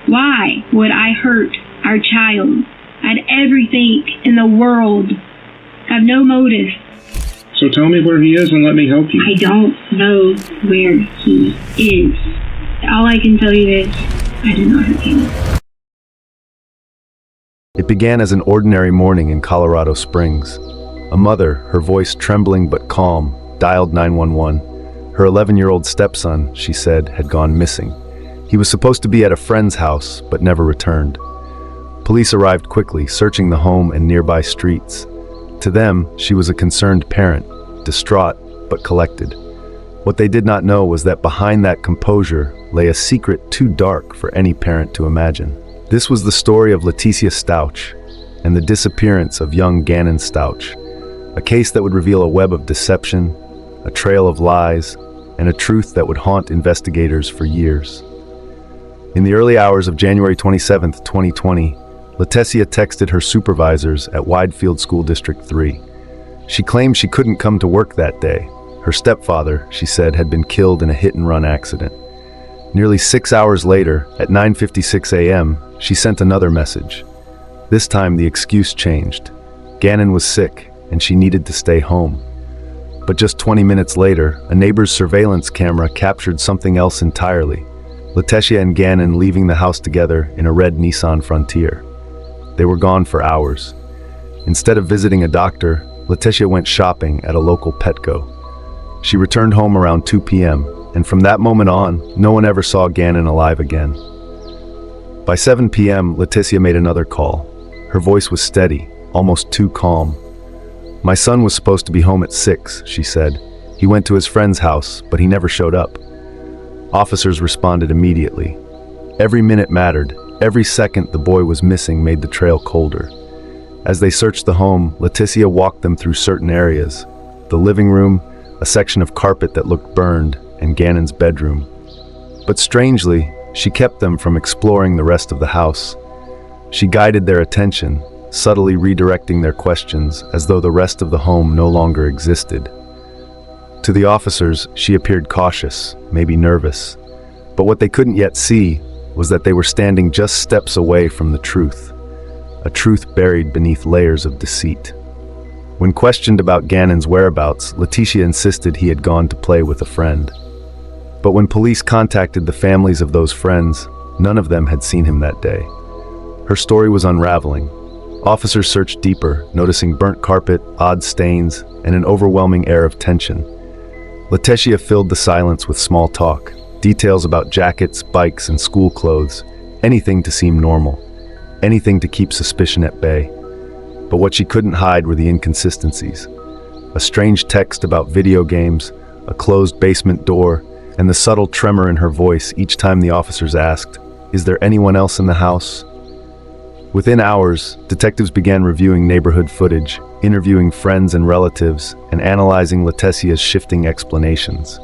Why would I hurt our child? I had everything in the world. I have no motive. So tell me where he is and let me help you. I don't know where he is. All I can tell you is I did not hurt him. It began as an ordinary morning in Colorado Springs. A mother, her voice trembling but calm, dialed 911. Her 11-year-old stepson, she said, had gone missing. He was supposed to be at a friend's house, but never returned. Police arrived quickly, searching the home and nearby streets. To them, she was a concerned parent, distraught but collected. What they did not know was that behind that composure lay a secret too dark for any parent to imagine. This was the story of Letecia Stauch and the disappearance of young Gannon Stauch, a case that would reveal a web of deception, a trail of lies, and a truth that would haunt investigators for years. In the early hours of January 27, 2020, Letecia texted her supervisors at Widefield School District 3. She claimed she couldn't come to work that day. Her stepfather, she said, had been killed in a hit-and-run accident. Nearly 6 hours later, at 9:56 a.m., she sent another message. This time, the excuse changed. Gannon was sick, and she needed to stay home. But just 20 minutes later, a neighbor's surveillance camera captured something else entirely. Letecia and Gannon leaving the house together in a red Nissan Frontier. They were gone for hours. Instead of visiting a doctor, Letecia went shopping at a local Petco. She returned home around 2 p.m., and from that moment on, no one ever saw Gannon alive again. By 7 p.m., Letecia made another call. Her voice was steady, almost too calm. "My son was supposed to be home at 6, she said. He went to his friend's house, but he never showed up." Officers responded immediately. Every minute mattered. Every second the boy was missing made the trail colder. As they searched the home, Letecia walked them through certain areas. The living room, a section of carpet that looked burned, and Gannon's bedroom. But strangely, she kept them from exploring the rest of the house. She guided their attention, subtly redirecting their questions as though the rest of the home no longer existed. To the officers, she appeared cautious, maybe nervous. But what they couldn't yet see was that they were standing just steps away from the truth, a truth buried beneath layers of deceit. When questioned about Gannon's whereabouts, Letecia insisted he had gone to play with a friend. But when police contacted the families of those friends, none of them had seen him that day. Her story was unraveling. Officers searched deeper, noticing burnt carpet, odd stains, and an overwhelming air of tension. Letecia filled the silence with small talk, details about jackets, bikes, and school clothes, anything to seem normal, anything to keep suspicion at bay. But what she couldn't hide were the inconsistencies. A strange text about video games, a closed basement door, and the subtle tremor in her voice each time the officers asked, "Is there anyone else in the house?" Within hours, detectives began reviewing neighborhood footage, interviewing friends and relatives, and analyzing Letecia's shifting explanations.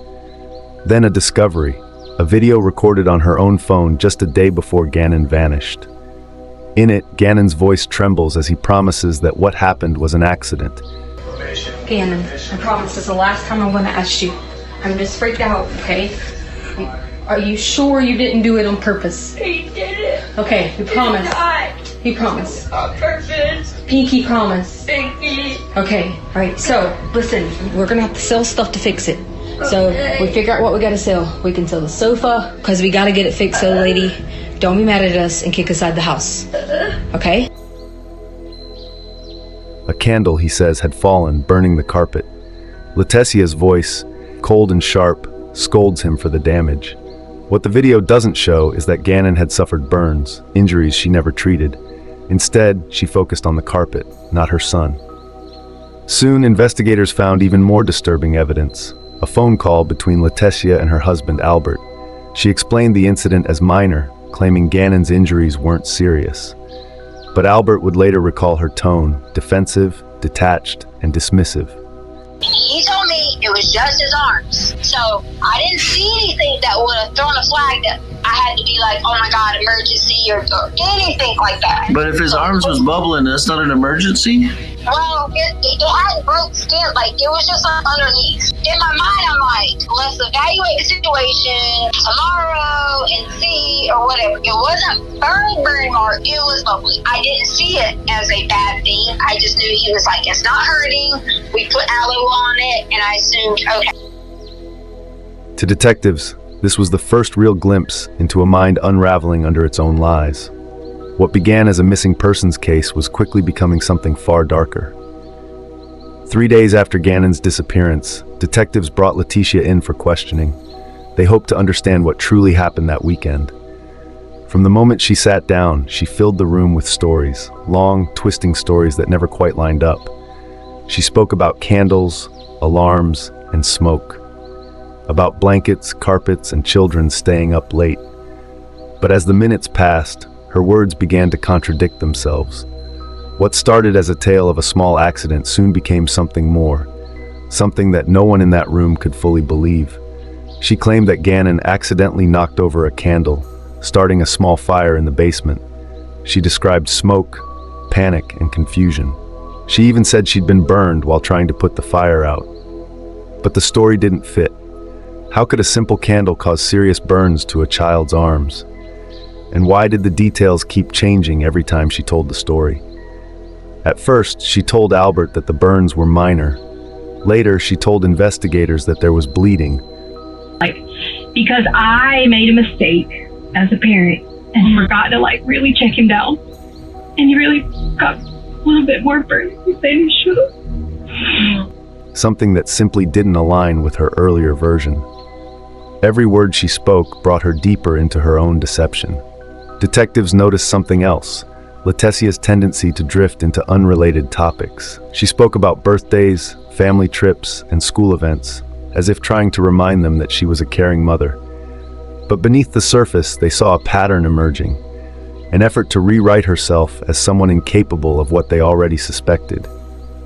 Then a discovery, a video recorded on her own phone just a day before Gannon vanished. In it, Gannon's voice trembles as he promises that what happened was an accident. "Gannon, I promise this is the last time I'm going to ask you. I'm just freaked out, okay? Are you sure you didn't do it on purpose?" He did it. Okay, you promise. You promise. On purpose. Pinky promise. Pinky. Okay, alright, so, listen, we're gonna have to sell stuff to fix it. So, Okay. we figure out what we gotta sell. We can sell the sofa, because we gotta get it fixed, so lady, don't be mad at us and kick us out of the house. Okay? A candle, he says, had fallen, burning the carpet. Letecia's voice, cold and sharp, scolds him for the damage. What the video doesn't show is that Gannon had suffered burns, injuries she never treated. Instead, she focused on the carpet, not her son. Soon, investigators found even more disturbing evidence, a phone call between Letecia and her husband Albert. She explained the incident as minor, claiming Gannon's injuries weren't serious. But Albert would later recall her tone, defensive, detached, and dismissive. He told me it was just his arms. So I didn't see anything that would have thrown a flag that I had to be like, oh my God, emergency or anything like that. But if his arms was bubbling, that's not an emergency? Well, it hadn't broke skin. Like, it was just underneath. In my mind, I'm like, let's evaluate the situation tomorrow can see or whatever. It wasn't burn mark. It was bubbly. I didn't see it as a bad thing. I just knew he was like, it's not hurting. We put aloe on it, and I assumed, okay. To detectives, this was the first real glimpse into a mind unraveling under its own lies. What began as a missing persons case was quickly becoming something far darker. 3 days after Gannon's disappearance, detectives brought Letecia in for questioning. They hoped to understand what truly happened that weekend. From the moment she sat down, she filled the room with stories, long, twisting stories that never quite lined up. She spoke about candles, alarms, and smoke. About blankets, carpets, and children staying up late. But as the minutes passed, her words began to contradict themselves. What started as a tale of a small accident soon became something more, something that no one in that room could fully believe. She claimed that Gannon accidentally knocked over a candle, starting a small fire in the basement. She described smoke, panic, and confusion. She even said she'd been burned while trying to put the fire out. But the story didn't fit. How could a simple candle cause serious burns to a child's arms? And why did the details keep changing every time she told the story? At first, she told Albert that the burns were minor. Later, she told investigators that there was bleeding. Because I made a mistake as a parent and forgot to really check him down. And he really got a little bit more burns than he should have. Something that simply didn't align with her earlier version. Every word she spoke brought her deeper into her own deception. Detectives noticed something else. Letecia's tendency to drift into unrelated topics. She spoke about birthdays, family trips, and school events, as if trying to remind them that she was a caring mother. But beneath the surface, they saw a pattern emerging, an effort to rewrite herself as someone incapable of what they already suspected.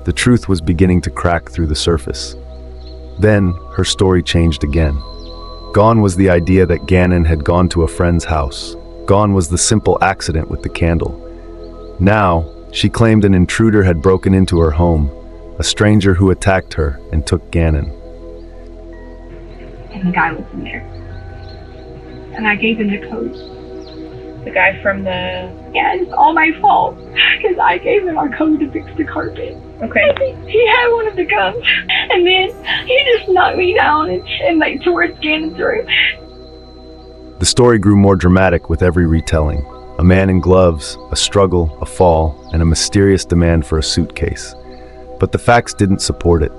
The truth was beginning to crack through the surface. Then, her story changed again. Gone was the idea that Gannon had gone to a friend's house. Gone was the simple accident with the candle. Now, she claimed an intruder had broken into her home, a stranger who attacked her and took Gannon. And the guy was in there. And I gave him the code. The guy from the... Yeah, it's all my fault. Because I gave him our code to fix the carpet. Okay. He had one of the guns. And then he just knocked me down and towards Gannon's room. The story grew more dramatic with every retelling. A man in gloves, a struggle, a fall, and a mysterious demand for a suitcase. But the facts didn't support it.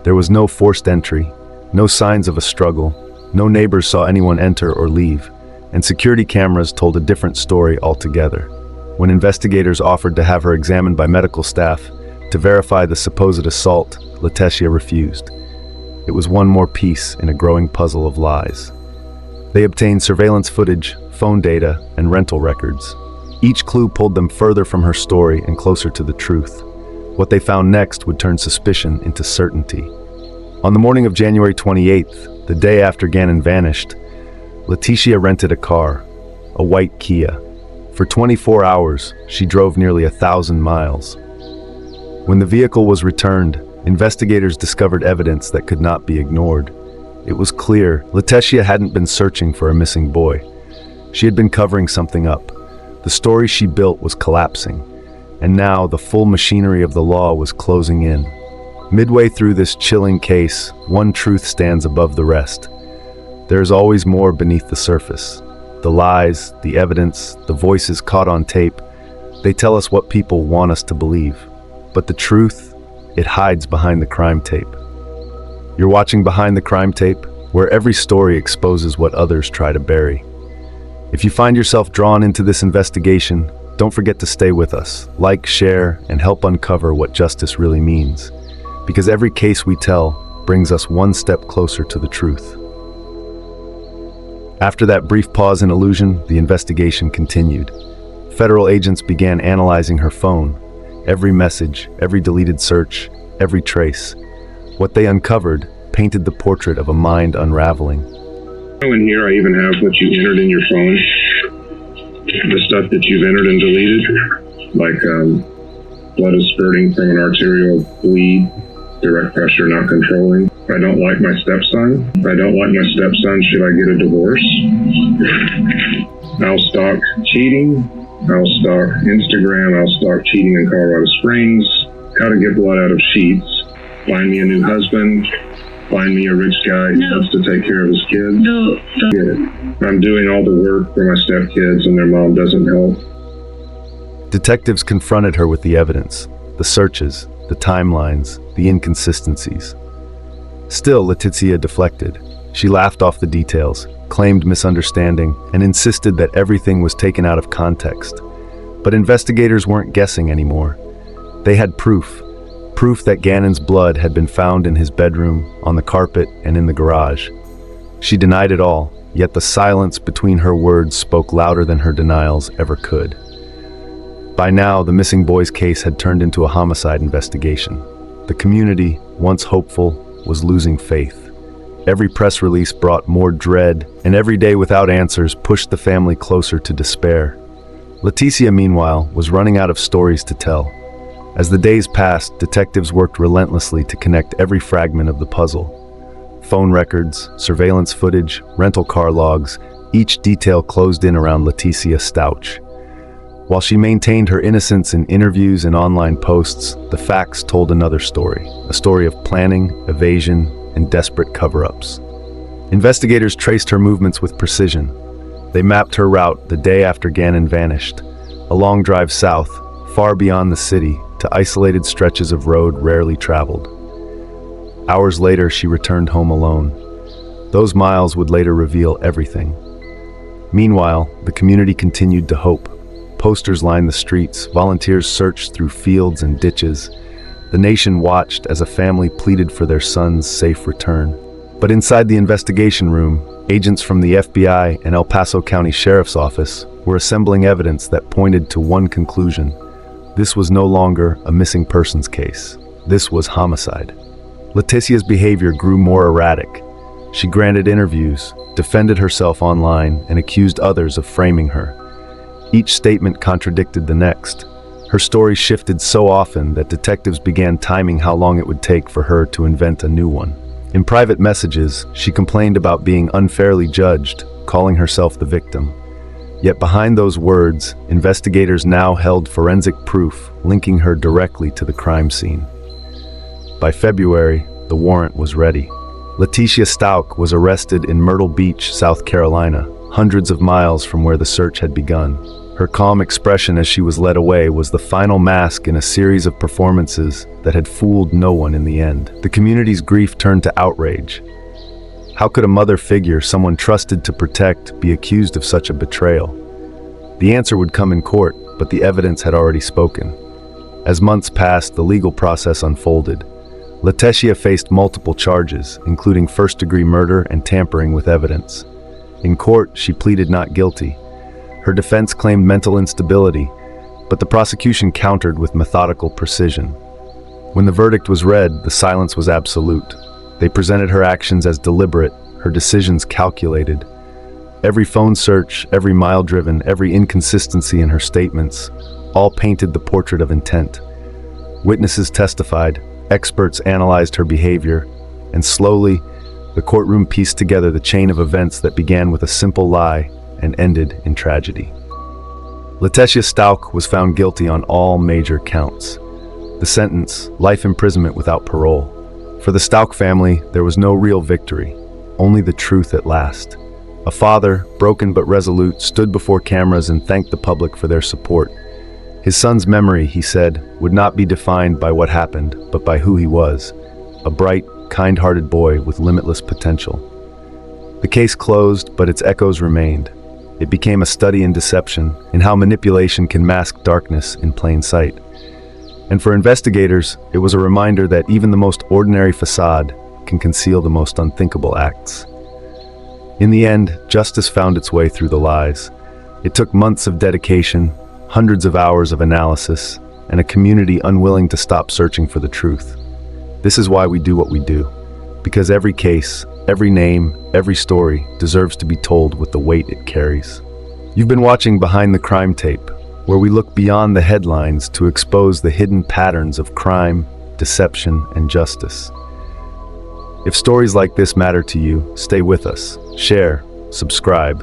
There was no forced entry, no signs of a struggle, no neighbors saw anyone enter or leave, and security cameras told a different story altogether. When investigators offered to have her examined by medical staff to verify the supposed assault, Letecia refused. It was one more piece in a growing puzzle of lies. They obtained surveillance footage, phone data, and rental records. Each clue pulled them further from her story and closer to the truth. What they found next would turn suspicion into certainty. On the morning of January 28th, the day after Gannon vanished, Letecia rented a car, a white Kia. For 24 hours, she drove nearly 1,000 miles. When the vehicle was returned, investigators discovered evidence that could not be ignored. It was clear Letecia hadn't been searching for a missing boy. She had been covering something up. The story she built was collapsing, and now the full machinery of the law was closing in. Midway through this chilling case, one truth stands above the rest. There is always more beneath the surface. The lies, the evidence, the voices caught on tape, they tell us what people want us to believe. But the truth, it hides behind the crime tape. You're watching Behind the Crime Tape, where every story exposes what others try to bury. If you find yourself drawn into this investigation, don't forget to stay with us. Like, share, and help uncover what justice really means. Because every case we tell brings us one step closer to the truth. After that brief pause in illusion, the investigation continued. Federal agents began analyzing her phone. Every message, every deleted search, every trace. What they uncovered painted the portrait of a mind unraveling. In here, I even have what you entered in your phone. The stuff that you've entered and deleted, like blood is spurting from an arterial bleed, direct pressure not controlling. I don't like my stepson. I don't like my stepson. Should I get a divorce? I'll stalk cheating. I'll stalk Instagram. I'll stalk cheating in Colorado Springs. How to get blood out of sheets. Find me a new husband. Find me a rich guy who wants to take care of his kids. No. I'm doing all the work for my stepkids and their mom doesn't help. Detectives confronted her with the evidence, the searches, the timelines, the inconsistencies. Still, Letecia deflected. She laughed off the details, claimed misunderstanding, and insisted that everything was taken out of context. But investigators weren't guessing anymore. They had proof that Gannon's blood had been found in his bedroom, on the carpet, and in the garage. She denied it all, yet the silence between her words spoke louder than her denials ever could. By now, the missing boy's case had turned into a homicide investigation. The community, once hopeful, was losing faith. Every press release brought more dread, and every day without answers pushed the family closer to despair. Letecia, meanwhile, was running out of stories to tell. As the days passed, detectives worked relentlessly to connect every fragment of the puzzle. Phone records, surveillance footage, rental car logs, each detail closed in around Letecia Stauch. While she maintained her innocence in interviews and online posts, the facts told another story, a story of planning, evasion, and desperate cover-ups. Investigators traced her movements with precision. They mapped her route the day after Gannon vanished, a long drive south, far beyond the city, to isolated stretches of road rarely traveled. Hours later, she returned home alone. Those miles would later reveal everything. Meanwhile, the community continued to hope. Posters lined the streets, volunteers searched through fields and ditches. The nation watched as a family pleaded for their son's safe return. But inside the investigation room, agents from the FBI and El Paso County Sheriff's Office were assembling evidence that pointed to one conclusion. This was no longer a missing persons case. This was homicide. Letecia's behavior grew more erratic. She granted interviews, defended herself online, and accused others of framing her. Each statement contradicted the next. Her story shifted so often that detectives began timing how long it would take for her to invent a new one. In private messages, she complained about being unfairly judged, calling herself the victim. Yet behind those words, investigators now held forensic proof linking her directly to the crime scene. By February, the warrant was ready. Letecia Stauch was arrested in Myrtle Beach, South Carolina, hundreds of miles from where the search had begun. Her calm expression as she was led away was the final mask in a series of performances that had fooled no one in the end. The community's grief turned to outrage. How could a mother figure someone trusted to protect be accused of such a betrayal? The answer would come in court, but the evidence had already spoken. As months passed, the legal process unfolded. Letecia faced multiple charges, including first-degree murder and tampering with evidence. In court, she pleaded not guilty. Her defense claimed mental instability, but the prosecution countered with methodical precision. When the verdict was read, the silence was absolute. They presented her actions as deliberate, her decisions calculated. Every phone search, every mile driven, every inconsistency in her statements, all painted the portrait of intent. Witnesses testified, experts analyzed her behavior, and slowly, the courtroom pieced together the chain of events that began with a simple lie and ended in tragedy. Letecia Stauch was found guilty on all major counts. The sentence, life imprisonment without parole. For the Stauch family, there was no real victory, only the truth at last. A father, broken but resolute, stood before cameras and thanked the public for their support. His son's memory, he said, would not be defined by what happened, but by who he was, a bright, kind-hearted boy with limitless potential. The case closed, but its echoes remained. It became a study in deception, in how manipulation can mask darkness in plain sight. And for investigators, it was a reminder that even the most ordinary facade can conceal the most unthinkable acts. In the end, justice found its way through the lies. It took months of dedication, hundreds of hours of analysis, and a community unwilling to stop searching for the truth. This is why we do what we do, because every case, every name, every story deserves to be told with the weight it carries. You've been watching Behind the Crime Tape, where we look beyond the headlines to expose the hidden patterns of crime, deception, and justice. If stories like this matter to you, stay with us, share, subscribe,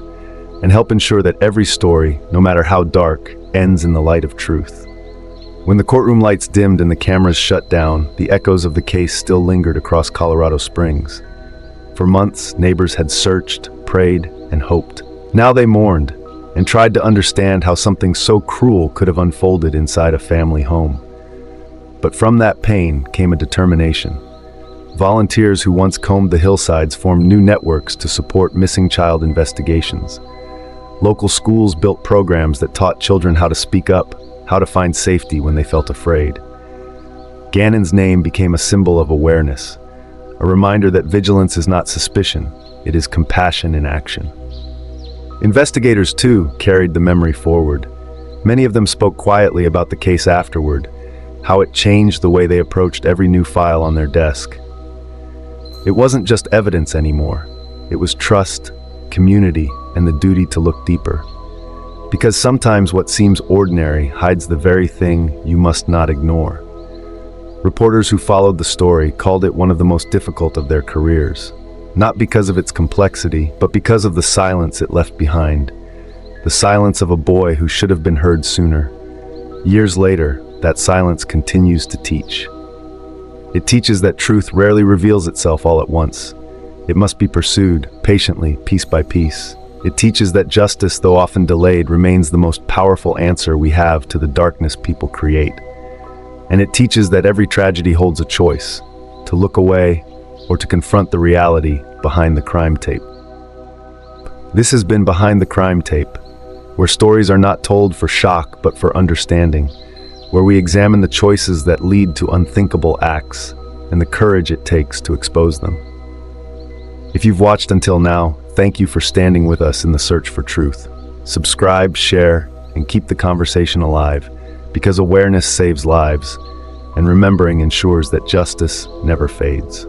and help ensure that every story, no matter how dark, ends in the light of truth. When the courtroom lights dimmed and the cameras shut down, the echoes of the case still lingered across Colorado Springs. For months, neighbors had searched, prayed, and hoped. Now they mourned and tried to understand how something so cruel could have unfolded inside a family home. But from that pain came a determination. Volunteers who once combed the hillsides formed new networks to support missing child investigations. Local schools built programs that taught children how to speak up, how to find safety when they felt afraid. Gannon's name became a symbol of awareness, a reminder that vigilance is not suspicion, it is compassion in action. Investigators, too, carried the memory forward. Many of them spoke quietly about the case afterward, how it changed the way they approached every new file on their desk. It wasn't just evidence anymore. It was trust, community, and the duty to look deeper. Because sometimes what seems ordinary hides the very thing you must not ignore. Reporters who followed the story called it one of the most difficult of their careers. Not because of its complexity, but because of the silence it left behind. The silence of a boy who should have been heard sooner. Years later, that silence continues to teach. It teaches that truth rarely reveals itself all at once. It must be pursued, patiently, piece by piece. It teaches that justice, though often delayed, remains the most powerful answer we have to the darkness people create. And it teaches that every tragedy holds a choice, to look away or to confront the reality behind the crime tape. This has been Behind the Crime Tape, where stories are not told for shock but for understanding, where we examine the choices that lead to unthinkable acts and the courage it takes to expose them. If you've watched until now, thank you for standing with us in the search for truth. Subscribe, share, and keep the conversation alive, because awareness saves lives, and remembering ensures that justice never fades.